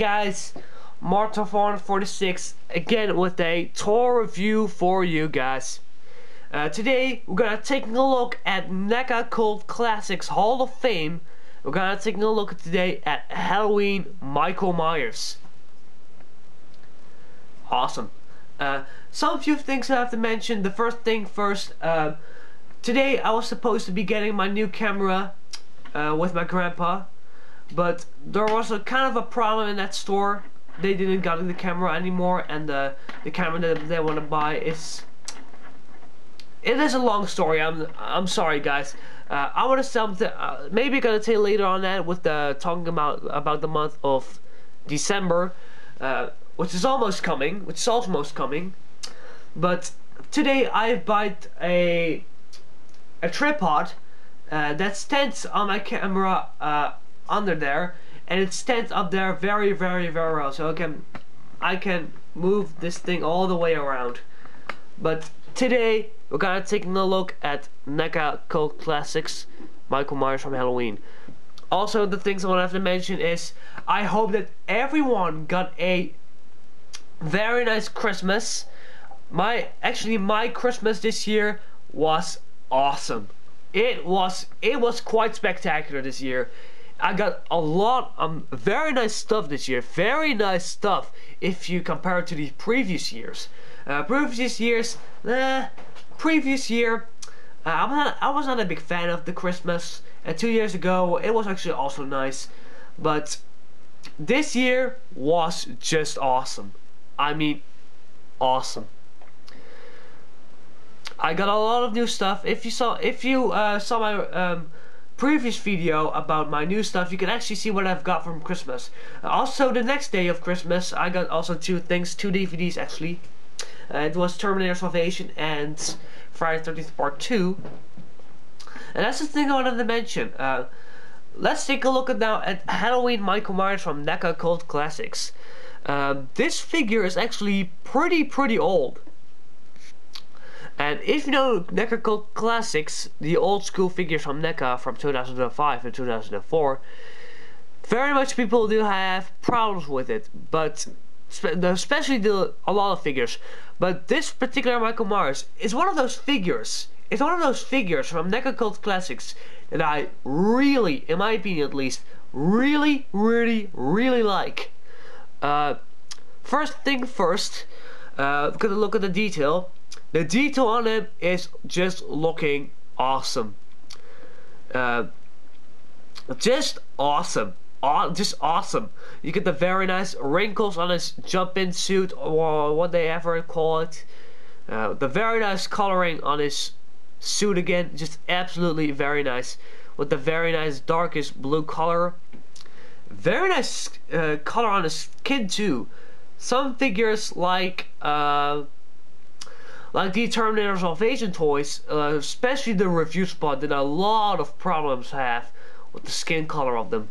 guys, Marta446 again with a tour review for you guys. Today we're gonna take a look at Neca Cult Classics Hall of Fame. We're gonna take a look today at Halloween Michael Myers. Awesome. Some few things I have to mention. The first thing first. Today I was supposed to be getting my new camera with my grandpa, but there was a kind of a problem in that store. They didn't got the camera anymore, and the camera that they want to buy is. It is a long story. I'm sorry, guys. I want to something. Maybe gonna tell you later on that with talking about the month of December, which is almost coming. But today I bought a tripod that stands on my camera under there, and it stands up there very well, so I can move this thing all the way around. But today we're gonna take a look at Neca Cult Classics Michael Myers from Halloween. Also, the things I want to have to mention is I hope that everyone got a very nice Christmas. My Christmas this year was awesome. It was quite spectacular this year. I got a lot of very nice stuff this year. Very nice stuff if you compare it to the previous years. Previous year, I was not a big fan of the Christmas. And 2 years ago, it was actually also nice. But this year was just awesome. I mean, awesome. I got a lot of new stuff. If you saw my previous video about my new stuff, you can actually see what I've got from Christmas. Also, the next day of Christmas, I got also two DVDs actually. It was Terminator Salvation and Friday the 13th Part 2. And that's the thing I wanted to mention. Let's take a look now at Halloween Michael Myers from Neca Cult Classics. This figure is actually pretty old. And if you know Neca Cult Classics, the old school figures from Neca from 2005 and 2004, very much people do have problems with it, but especially a lot of figures. But this particular Michael Myers is one of those figures. It's one of those figures from Neca Cult Classics that I really, in my opinion at least, really like. First thing first, we're gonna look at the detail. The detail on him is just looking awesome. Just awesome. Just awesome. You get the very nice wrinkles on his jump-in suit, or what they ever call it. The very nice coloring on his suit again, just absolutely very nice. With the very nice darkest blue color. Very nice color on his skin too. Some figures like the Terminator Salvation toys, especially the review spot, did a lot of problems have with the skin color of them.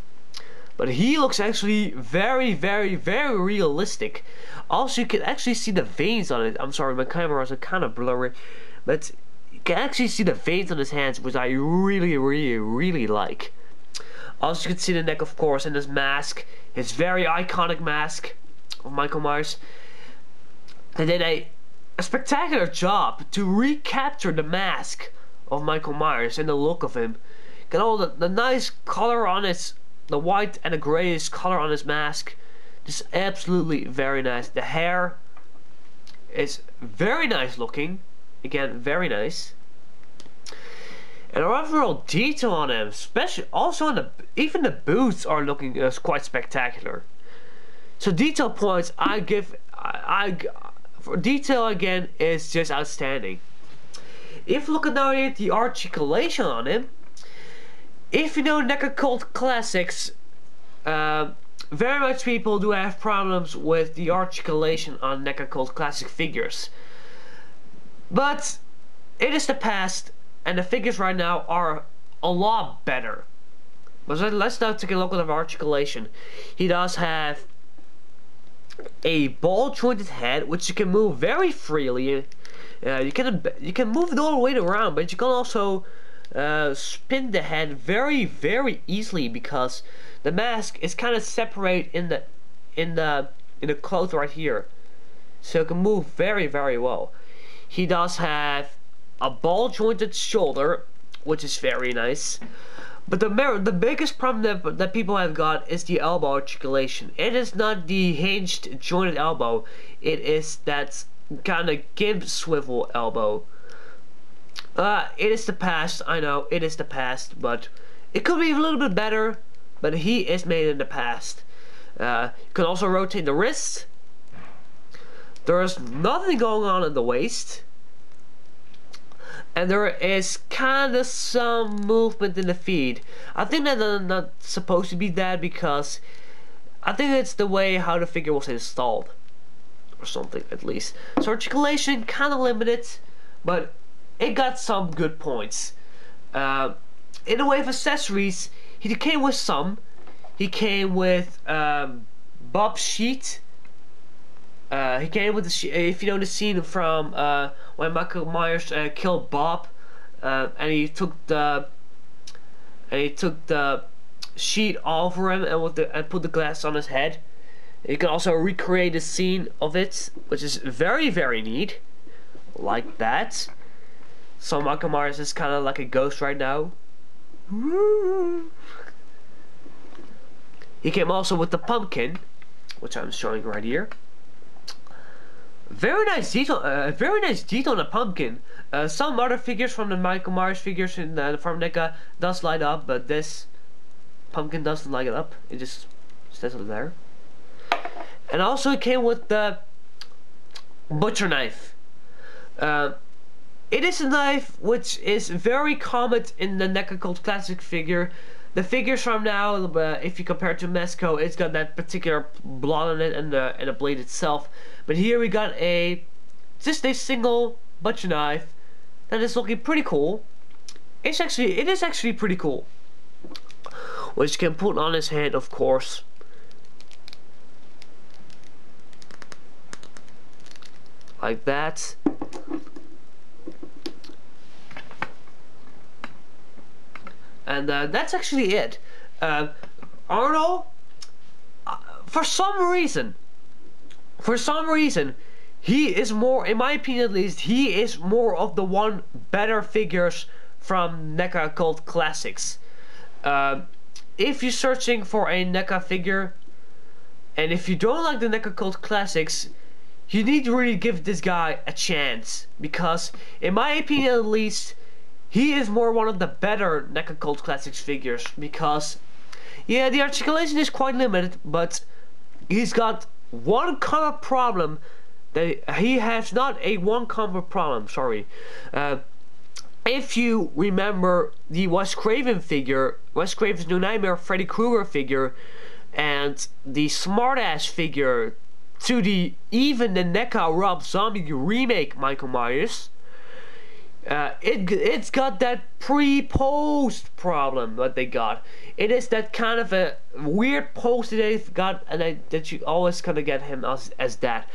But he looks actually very realistic. Also, you can actually see the veins on it. I'm sorry, my camera is kind of blurry, but you can actually see the veins on his hands, which I really like. Also, you can see the neck, of course, and his mask, his very iconic mask of Michael Myers. And then a spectacular job to recapture the mask of Michael Myers and the look of him. Get all the nice color on the white and the grayish color on his mask. Just absolutely very nice. The hair is very nice looking. Again, very nice. And the overall detail on him, especially also on even the boots are looking quite spectacular. So detail points for detail again is just outstanding. If you look at now at the articulation on him, if you know Neca Cult Classics, very much people do have problems with the articulation on Neca Cult Classic figures. But it is the past, and the figures right now are a lot better. But let's now take a look at the articulation. He does have a ball jointed head, which you can move very freely. You can move it all the way around, but you can also spin the head very easily, because the mask is kind of separate in in the cloth right here, so he can move very, very well. He does have a ball jointed shoulder, which is very nice. But the biggest problem that people have got is the elbow articulation. It is not the hinged jointed elbow. It is that kind of gimp swivel elbow. It is the past. I know it is the past, but it could be a little bit better. But he is made in the past. You can also rotate the wrist. There is nothing going on in the waist. And there is kind of some movement in the feet. I think that's not supposed to be that, because I think it's the way how the figure was installed. Or something, at least. So articulation kind of limited, but it got some good points. In the way of accessories, he came with some. He came with Bob's sheet. He came with the if you know the scene from when Michael Myers killed Bob, and he took the sheet over him and put the glass on his head. You can also recreate the scene of it, which is very, very neat, like that. So Michael Myers is kind of like a ghost right now. He came also with the pumpkin, which I'm showing right here. Very nice detail on the pumpkin. Some other figures from the Michael Myers figures in from Neca does light up, but this pumpkin doesn't light up. It just stays up there. And also it came with the butcher knife. It is a knife which is very common in the Neca Cult Classic figure. The figures from now, if you compare it to Mesco, it's got that particular blood on it and the blade itself. But here we got just a single butcher knife that is looking pretty cool. It is actually pretty cool. Which you can put on his hand, of course. Like that. And that's actually it. Arnold, for some reason, he is more, in my opinion at least, he is more of the one better figures from Neca Cult Classics. If you're searching for a Neca figure, and if you don't like the Neca Cult Classics, you need to really give this guy a chance, because in my opinion at least, he is more one of the better Neca Cult Classics figures, because yeah, the articulation is quite limited, but he's got one common problem that he has not a one common problem, sorry. If you remember the Wes Craven figure, Wes Craven's New Nightmare Freddy Krueger figure, and the Smartass figure to even the Neca Rob Zombie remake Michael Myers, it's got that pre-post problem that they got. It is that kind of a weird post that they've got, and that you always kind of get him as that.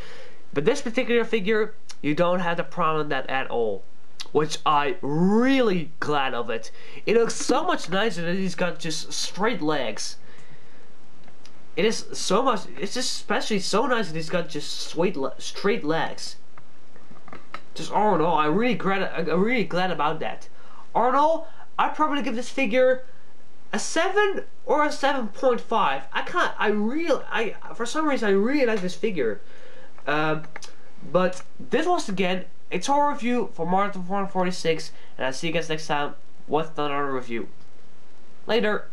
But this particular figure, you don't have the problem with that at all, which I really glad of it. It looks so much nicer that he's got just straight legs. It is so much. It's just especially so nice that he's got just straight legs. Just Arnold, I'm really glad about that. Arnold, I'd probably give this figure a 7 or a 7.5. For some reason I really like this figure. But this was again a tour review for Martin 446, and I'll see you guys next time with another review. Later.